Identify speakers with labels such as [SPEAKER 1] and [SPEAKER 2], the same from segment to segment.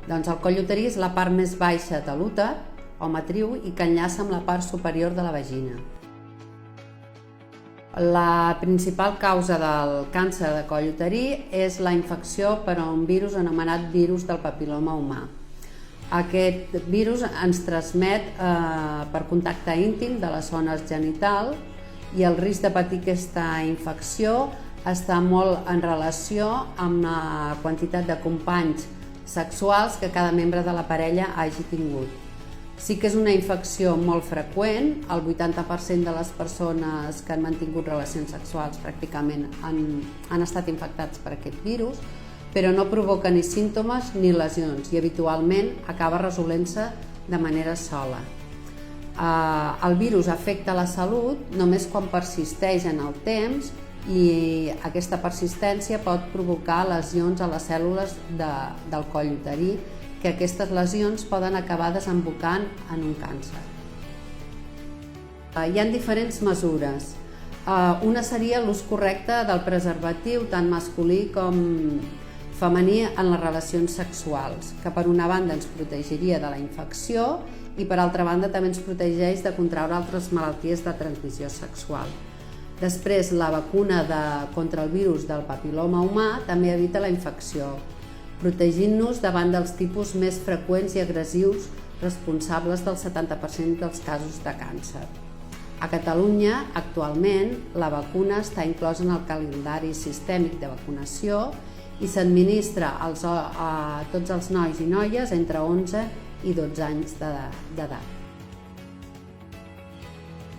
[SPEAKER 1] Doncs el coll uterí és la part més baixa de l'úter o matriu i que enllaça amb la part superior de la vagina. La principal causa del càncer de coll uterí és la infecció per un virus anomenat virus del papil·loma humà. Aquest virus ens transmet per contacte íntim de les zones genitals i el risc de patir aquesta infecció està molt en relació amb la quantitat de companys sexuals que cada membre de la parella hagi tingut. Sí que és una infecció molt freqüent, el 80% de les persones que han mantingut relacions sexuals pràcticament han estat infectats per aquest virus, però no provoca ni símptomes ni lesions i habitualment acaba resolent-se de manera sola. El virus afecta la salut només quan persisteix en el temps i aquesta persistència pot provocar lesions a les cèl·lules del coll uterí, que aquestes lesions poden acabar desembocant en un càncer. Hi ha diferents mesures. Una seria l'ús correcte del preservatiu, tant masculí com femení, en les relacions sexuals, que per una banda ens protegiria de la infecció i per altra banda també ens protegeix de contraure altres malalties de transmissió sexual. Després, la vacuna contra el virus del papil·loma humà també evita la infecció, protegint-nos davant dels tipus més freqüents i agressius responsables del 70% dels casos de càncer. A Catalunya, actualment, la vacuna està inclosa en el calendari sistèmic de vacunació i s'administra a tots els nois i noies entre 11 i 12 anys d'edat.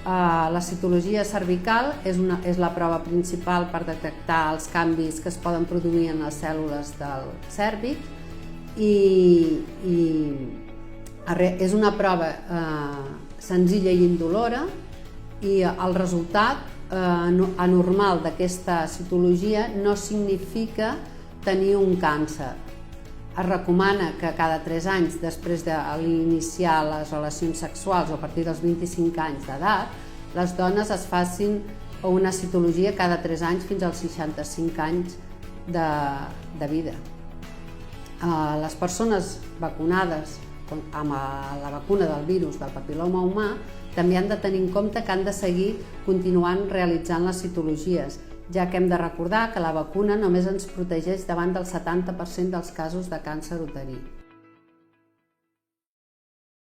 [SPEAKER 1] La citologia cervical és la prova principal per detectar els canvis que es poden produir en les cèl·lules del cèrvix i és una prova senzilla i indolora i el resultat anormal d'aquesta citologia no significa tenir un càncer. Es recomana que cada 3 anys, després d'iniciar les relacions sexuals o a partir dels 25 anys d'edat, les dones es facin una citologia cada 3 anys fins als 65 anys de vida. Les persones vacunades amb la vacuna del virus del papil·loma humà també han de tenir en compte que han de seguir continuant realitzant les citologies, ja que hem de recordar que la vacuna només ens protegeix davant del 70% dels casos de càncer uterí.